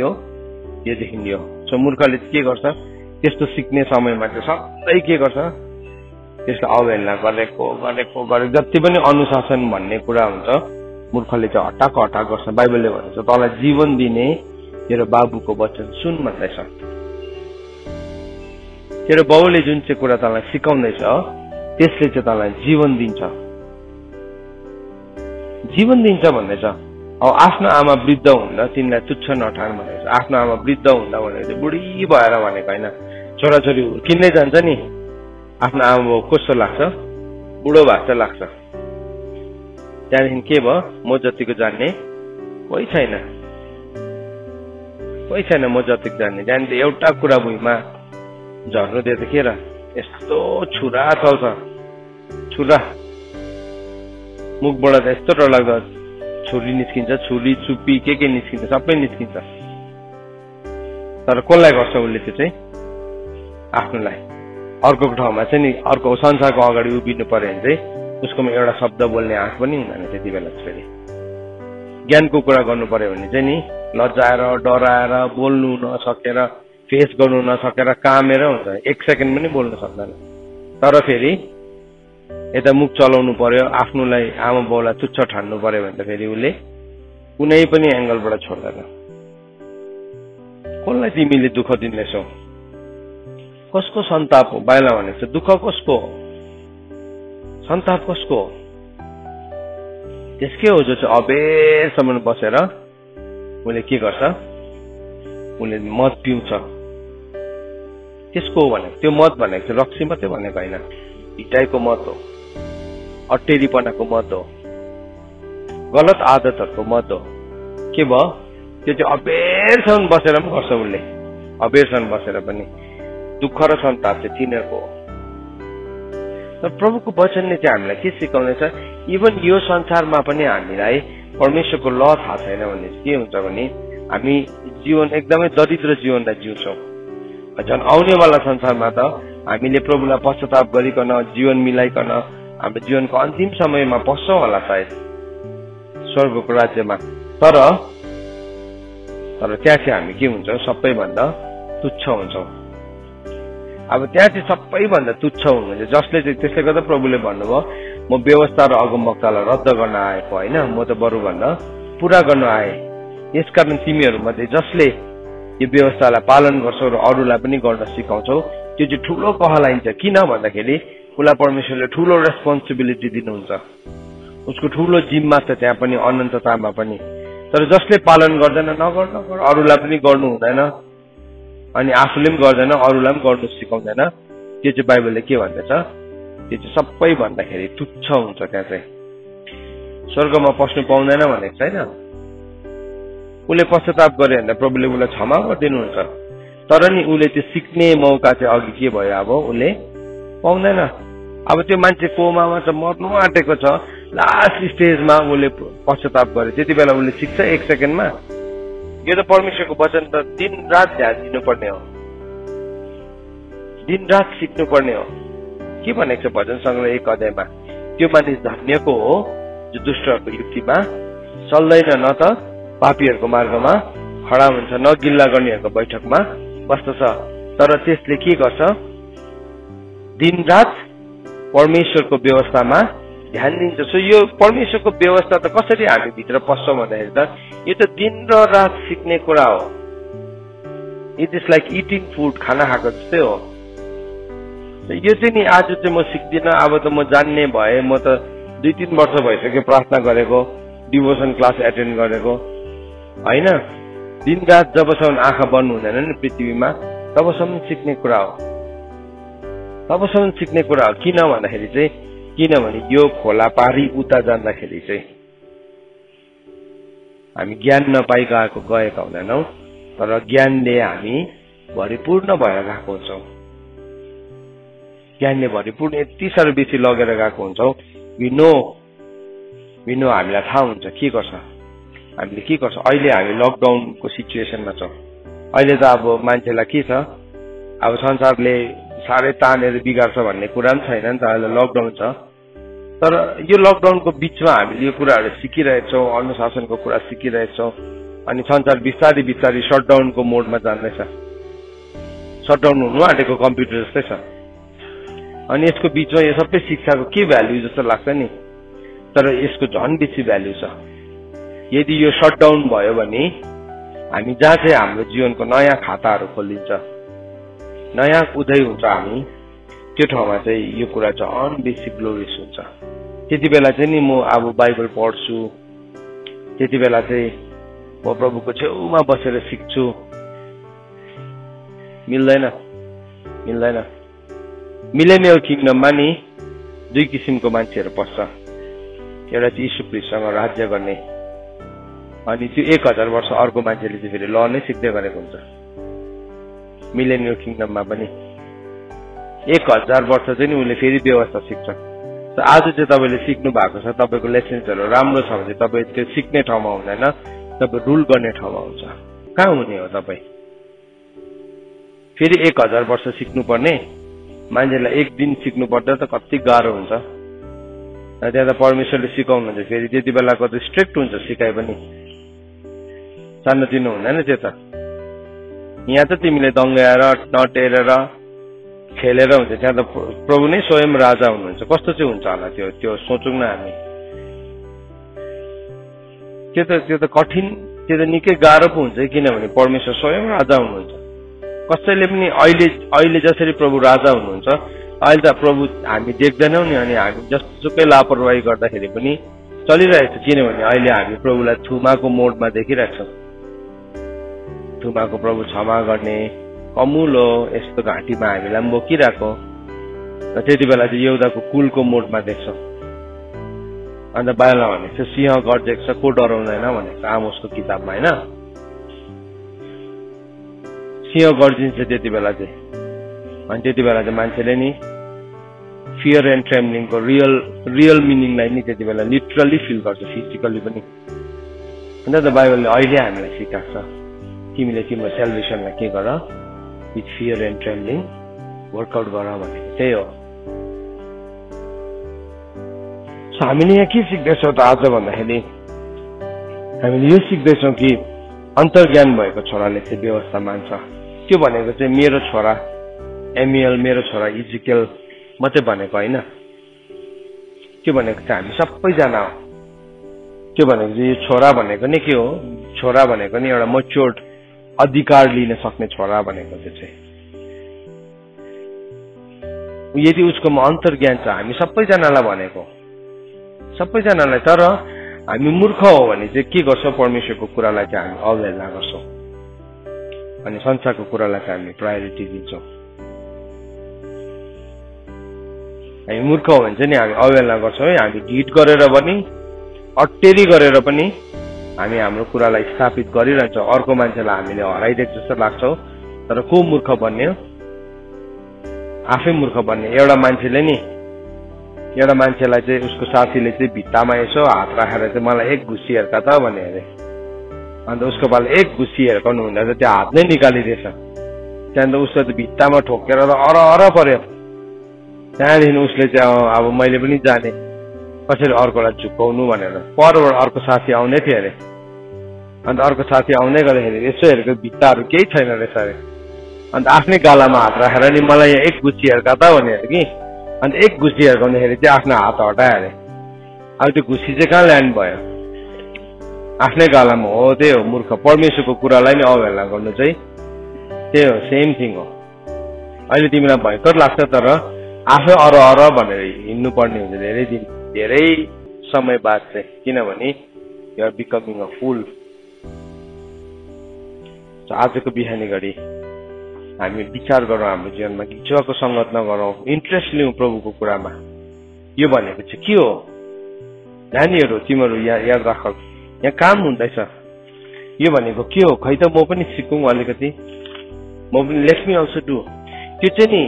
यो। सो मूर्खले के गर्छ, त्यस्तो सिक्ने समयमा चाहिँ सधैँ के गर्छ, त्यसलाई अवहेलना गरेको जति पनि अनुशासन भन्ने कुरा हुन्छ, मूर्खले चाहिँ हटाक गर्छ। बाइबलले भन्छ तँलाई जीवन दिने तेरो बाबुको वचन सुन भन्दैछ। तेरो बाउले जुन चाहिँ कुरा तँलाई सिकाउँदैछ त्यसले चाहिँ तँलाई जीवन दिन्छ भन्दैछ। अब आफ्नो आमा वृद्ध हुँदा तिनलाई तुच्छ नठान भनेको छ। आफ्नो आमा वृद्ध हुँदा भनेको चाहिँ बुढी भएर भनेको होइन, छोराछोरी हुर्किँदै जान्छ नि, आफ्नो आमा बाउ कस्तो लाग्छ, बुढो भएको लाग्छ। त्यहाँदेखि के भयो, म जतिको जान्ने कोही छैन, म जतिको जान्ने। त्यहाँदेखि एउटा कुरा भुइँमा झर्नु दिए त के र, यस्तो छुरा चल्छ, छुरा मुखबाट त यस्तो डरलाग्दो छुरी निस्किन्छ, छुरी चुप्पी के निस्किन्छ, सबै निस्किन्छ। तर कसलाई गर्छ उसले त्यो चाहिँ आफ्नोलाई। अर्को ठाउँमा चाहिँ नि अर्को संसारको अगाडि उभिनु पर्यो भने चाहिँ उसकोमा एउटा शब्द बोल्ने आँट पनि हुँदैन त्यति बेला। फेरि ज्ञानको कुरा गर्नु पर्यो भने चाहिँ नि लजाएर डराएर बोल्नु नसकेर फेस गर्नु नसकेर कामेर हुन्छ, 1 सेकेन्ड पनि बोल्न सक्दैन। तर फेरि यता मुख चलाउनु पर्यो, आफ्नोलाई आमा बाउलाई तुच्छ ठान्नु पर्यो भने त फेरि उसले कुनै पनि एंगलबाट छोड्दैन। कसलाई तिमीले दुःख दिँदैछौ? कसको सन्ताप हो? बाइला भनेको दुःख कसको हो? सन्ताप कसको हो? त्यसकै हो जो चाहिँ अबेरसम्म बसेर उसले के गर्छ? उसले मद पिउँछ। त्यसको हो भनेको। त्यो मद भनेको चाहिँ रक्सी मात्रै भनेको होइन, हिटाइको मद हो, अटेरीपनाको मद हो, गलत आदतहरूको मद हो। के भयो? त्यो चाहिँ अबेरसम्म बसेर पनि गर्छ उसले, अबेरसम्म बसेर पनि। दुःख र सन्ताप चाहिँ तिनीहरूको हो। तर प्रभुको वचनले चाहिँ हामीलाई के सिकाउँदैछ? इभन यो संसारमा पनि हामीलाई परमेश्वरको ल थाहा छैन भने के हुन्छ भने हामी जीवन एकदमै दरिद्र जीवनलाई जिउँछौँ। झन् आउनेवाला संसारमा त हामीले प्रभुलाई पश्चाताप गरिकन जीवन मिलाइकन हाम्रो जीवनको अन्तिम समयमा पस्छौँ होला सायद स्वर्गको राज्यमा। तर त्यहाँ चाहिँ हामी के हुन्छौँ? सबैभन्दा तुच्छ हुन्छौँ। अब त्यहाँ चाहिँ सबैभन्दा तुच्छ हुनुहुन्छ जसले चाहिँ त्यसले गर्दा प्रभुले भन्नुभयो म व्यवस्था र अगमवक्तालाई रद्द गर्न आएको होइन, म त बरु भन्दा पूरा गर्न आए। यसकारण तिमीहरूमध्ये जसले यो व्यवस्थालाई पालन गर्छौ र अरूलाई पनि गर्न सिकाउँछौ त्यो चाहिँ ठुलो कहलाइन्छ। किन भन्दाखेरि उसलाई परमेश्वरले ठुलो रेस्पोन्सिबिलिटी दिनुहुन्छ, उसको ठुलो जिम्मा छ त्यहाँ पनि, अनन्ततामा पनि। तर जसले पालन गर्दैन, नगर अरूलाई पनि गर्नु हुँदैन, अनि आफूले पनि गर्दैन अरूलाई पनि गर्नु सिकाउँदैन, त्यो चाहिँ बाइबलले के भन्दछ? त्यो चाहिँ सबै भन्दाखेरि तुच्छ हुन्छ। त्यहाँ चाहिँ स्वर्गमा पस्नु पाउँदैन भनेको छैन। उसले पश्चाताप गरे भने प्रभुले उसलाई क्षमा गरिदिनुहुन्छ। तर नि उसले त्यो सिक्ने मौका चाहिँ अघि के भयो? अब उसले पाउँदैन। अब त्यो मान्छे कोमामा चाहिँ मर्नु आँटेको छ, लास्ट स्टेजमा उसले पश्चाताप गरे, त्यति बेला उसले सिक्छ 1 सेकेन्डमा? यो त परमेश्वरको वचन त दिन रात ध्यान दिनुपर्ने हो, दिन रात सिक्नुपर्ने हो। के भनेको छ भजन सङ्ग्रह 1 अध्यायमा? त्यो मानिस धन्यको हो जो दुष्टहरूको युक्तिमा चल्दैन, न त पापीहरूको मार्गमा खडा हुन्छ, न गिल्ला गर्नेहरूको बैठकमा बस्दछ। तर त्यसले के गर्छ? दिन रात परमेश्वरको व्यवस्थामा ध्यान दिन्छ। सो यो परमेश्वरको व्यवस्था त कसरी हामी भित्र पस्छौँ भन्दाखेरि त यो त दिन र रात सिक्ने कुरा हो। It is like eating food, खाना खाएको जस्तै हो। यो चाहिँ नि आज चाहिँ म सिक्दिनँ, अब त म जान्ने भए, म त 2-3 वर्ष भइसक्यो प्रार्थना गरेको, डिभोसन क्लास एटेन्ड गरेको होइन। दिन रात जबसम्म आँखा बन्द हुँदैन नि पृथ्वीमा तबसम्म सिक्ने कुरा हो, तबसम्म सिक्ने कुरा हो। किन भन्दाखेरि चाहिँ किनभने यो खोला पारी उता जाँदाखेरि चाहिँ हामी ज्ञान नपाइ गएका हुँदैनौँ, तर ज्ञानले हामी भरिपूर्ण भएर गएको हुन्छौँ। ज्ञानले भरिपूर्ण यति साह्रो बेसी लगेर गएको हुन्छौँ। विनो हामीलाई थाहा हुन्छ के गर्छ, हामीले के गर्छ। अहिले हामी लकडाउनको सिचुएसनमा छौँ। अहिले त अब मान्छेलाई के छ, अब संसारले साह्रै तानेर बिगार्छ भन्ने कुरा पनि छैन नि त, अहिले लकडाउन छ। तर यो लकडाउनको बिचमा हामीले यो कुराहरू सिकिरहेछौँ, अनुशासनको कुरा सिकिरहेछौँ, अनि संसार बिस्तारै बिस्तारै सटडाउनको मोडमा जाँदैछ। सटडाउन हुनु आँटेको कम्प्युटर जस्तै छ। अनि यसको बिचमा यो सबै शिक्षाको के भ्याल्यु जस्तो लाग्छ नि, तर यसको झन् बेसी भ्याल्यु छ। यदि यो सटडाउन भयो भने हामी जहाँ चाहिँ हाम्रो जीवनको नयाँ खाताहरू खोलिन्छ, नयाँ उदय हुन्छ, हामी त्यो ठाउँमा चाहिँ यो कुरा झन् बेसी ग्लोरियस हुन्छ। त्यति बेला चाहिँ नि म अब बाइबल पढ्छु, त्यति बेला चाहिँ म प्रभुको छेउमा बसेर सिक्छु। मिल्दैन। मिलेनियल किङडममा नि 2 किसिमको मान्छेहरू पस्छ। एउटा चाहिँ यीशु ख्रीष्टसँग राज्य गर्ने, अनि त्यो 1000 वर्ष अर्को मान्छेले चाहिँ फेरि ल नै सिक्दै गरेको हुन्छ। मिलेनियल किङडममा पनि 1000 वर्ष चाहिँ नि उसले फेरि व्यवस्था सिक्छ। आज चाहिँ तपाईँले सिक्नु भएको छ, तपाईँको लेसन्सहरू राम्रो छ भने तपाईँ त्यो सिक्ने ठाउँमा हुँदैन, तपाईँ रुल गर्ने ठाउँमा हुन्छ। कहाँ हुने हो तपाईँ? फेरि 1000 वर्ष सिक्नुपर्ने मान्छेलाई एक दिन सिक्नु पर्दा त कति गाह्रो हुन्छ। त्यहाँ त परमेश्वरले सिकाउनुहुन्छ फेरि त्यति बेलाको त स्ट्रिक्ट हुन्छ सिकाइ पनि, सानोतिनो हुँदैन त्यो त। यहाँ त तिमीले दङ्ग्याएर नटेरेर खेलेर हुन्छ, त्यहाँ त प्रभु नै स्वयं राजा हुनुहुन्छ। कस्तो चाहिँ हुन्छ होला त्यो सोचौँ न हामी। त्यो त कठिन, त्यो त निकै गाह्रो पो हुन्छ किनभने परमेश्वर स्वयं राजा हुनुहुन्छ। कसैले पनि अहिले जसरी प्रभु राजा हुनुहुन्छ अहिले त प्रभु हामी देख्दैनौँ नि, अनि हामी जसुकै लापरवाही गर्दाखेरि पनि चलिरहेको छ किनभने अहिले हामी प्रभुलाई थुमाको मोडमा देखिरहेछौँ। थुमाको प्रभु क्षमा गर्ने कमुलो यस्तो घाँटीमा हामीलाई पनि बोकिरहेको, र त्यति बेला चाहिँ यहुदाको कुलको मोडमा देख्छौँ। अन्त बाइबलमा भनेको छ सिंह गर्जेको छ को डराउँदैन भनेको आमोसको किताबमा, होइन? सिंह गर्जिन्छ त्यति बेला चाहिँ। अनि त्यति बेला चाहिँ मान्छेले नि फियर एन्ड ट्रेम्बलिङको रियल मिनिङलाई नि त्यति बेला लिटरली फिल गर्छ, फिजिकली पनि। अन्त त बाइबलले अहिले हामीलाई सिकाएको छ तिमीले तिम्रो सेल्भेसनलाई के गर, विथ फियर एन्ड ट्रेम्बलिङ वर्कआउट गर भनेको त्यही हो। हामीले यहाँ के सिक्दैछौँ त आज भन्दाखेरि हामीले यो सिक्दैछौँ कि अन्तर्ज्ञान भएको छोराले चाहिँ व्यवस्था मान्छ। त्यो भनेको चाहिँ मेरो छोरा एमिएल, मेरो छोरा इजिकेल मात्रै भनेको होइन। त्यो भनेको चाहिँ हामी सबैजना हो। त्यो भनेको चाहिँ यो छोरा भनेको नै के हो, छोरा भनेको नि एउटा मच्योर्ड अधिकार लिन सक्ने छोरा भनेको चाहिँ यदि उसकोमा अन्तर्ज्ञान छ, हामी सबैजनालाई भनेको, सबैजनालाई। तर हामी मूर्ख हो भने चाहिँ के गर्छौँ, परमेश्वरको कुरालाई चाहिँ हामी अवहेलना गर्छौँ अनि संसारको कुरालाई चाहिँ हामी प्रायोरिटी दिन्छौँ। हामी मूर्ख हो भने चाहिँ नि हामी अवहेलना गर्छौँ है। हामी ढिट गरेर पनि अटेरी गरेर पनि हामी हाम्रो कुरालाई स्थापित गरिरहन्छौँ। अर्को मान्छेलाई हामीले हराइदिएको जस्तो लाग्छौँ, तर को मूर्ख बन्ने हो? आफै मूर्ख बन्ने। एउटा मान्छेलाई चाहिँ उसको साथीले चाहिँ भित्तामा यसो हात राखेर चाहिँ मलाई एक घुसी हेर्का त भने अरे, अन्त उसको पाले एक घुसी हेर्काउनु हुँदा चाहिँ त्यो हात नै निकालिदिएछ। त्यहाँदेखि उसको चाहिँ भित्तामा ठोकेर त अर पर्यो। त्यहाँदेखि उसले चाहिँ अब मैले पनि जाने कसरी अर्कोलाई झुकाउनु भनेर। परबाट अर्को साथी आउने थियो अरे, अन्त अर्को साथी आउँदै गर्दाखेरि यसो हेरेको भित्ताहरू केही छैन रहेछ अरे। अन्त आफ्नै गालामा हात राखेर नि मलाई यहाँ एक घुसी हेर्का त भने अरे कि, अन्त एक घुसी हेर्काउँदाखेरि चाहिँ आफ्नो हात हटायो अरे। अब त्यो घुसी चाहिँ कहाँ ल्यान्ड भयो? आफ्नै गालामा हो। त्यही हो मूर्ख। परमेश्वरको कुरालाई नै अवहेलना गर्नु चाहिँ त्यही हो, सेम थिङ हो। अहिले तिमीलाई भयङ्कर लाग्छ तर आफै अर भनेर हिँड्नु पर्ने हुन्छ धेरै समय बाद चाहिँ, किनभने you are becoming a fool. आजको बिहानी घडी हामी विचार गरौँ हाम्रो जीवनमा, जुवाको सङ्गत नगरौँ, इन्ट्रेस्ट लिउँ प्रभुको कुरामा। यो भनेको चाहिँ के हो? नानीहरू तिमीहरू याद राख, यहाँ काम हुँदैछ। यो भनेको के हो? खै त म पनि सिकौँ अलिकति, म पनि लेट मी अल्सो डु। त्यो चाहिँ नि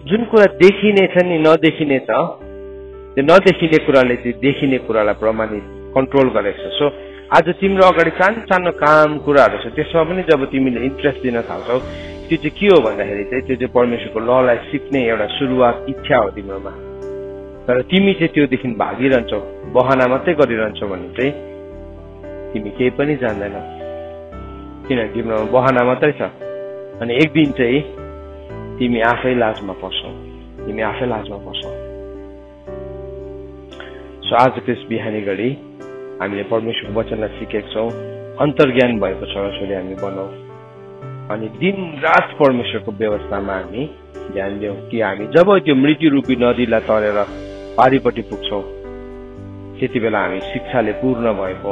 जुन कुरा देखिने छ नि नदेखिने छ, त्यो नदेखिने कुराले चाहिँ देखिने कुरालाई प्रमाणित कन्ट्रोल गरेको छ। सो आज तिम्रो अगाडि सानो काम कुराहरू छ, त्यसमा पनि जब तिमीले इन्ट्रेस्ट दिन थाल्छौ, त्यो चाहिँ के हो भन्दाखेरि चाहिँ त्यो चाहिँ परमेश्वरको ललाई सिक्ने एउटा सुरुवात इच्छा हो तिम्रोमा। तर तिमी चाहिँ त्योदेखि भागिरहन्छौ, बहाना मात्रै गरिरहन्छौ भने चाहिँ तिमी केही पनि जान्दैनौ, किनभने तिम्रोमा बहाना मात्रै छ। अनि एक दिन चाहिँ तिमी आफै लाजमा पर्छौ। सो आज त्यस बिहानी घडी हामीले परमेश्वरको वचनलाई सिकेका छौँ। अन्तर्ज्ञान भएको छोराछोरी हामी बनाऊ अनि दिन रात परमेश्वरको व्यवस्थामा हामी ध्यान दियौँ कि हामी जब त्यो मृत्यु रूपी नदीलाई तरेर पारिपट्टि पुग्छौँ त्यति बेला हामी शिक्षाले पूर्ण भएको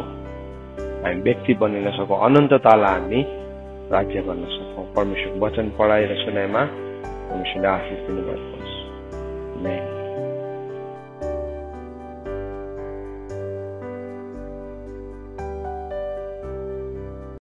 हामी व्यक्ति बनिन सकौँ, अनन्ततालाई हामी राज्य गर्न सकौँ। परमेश्वरको वचन पढाइ र सुनाइमा परमेश्वरले आशिष दिनुभएको होस्।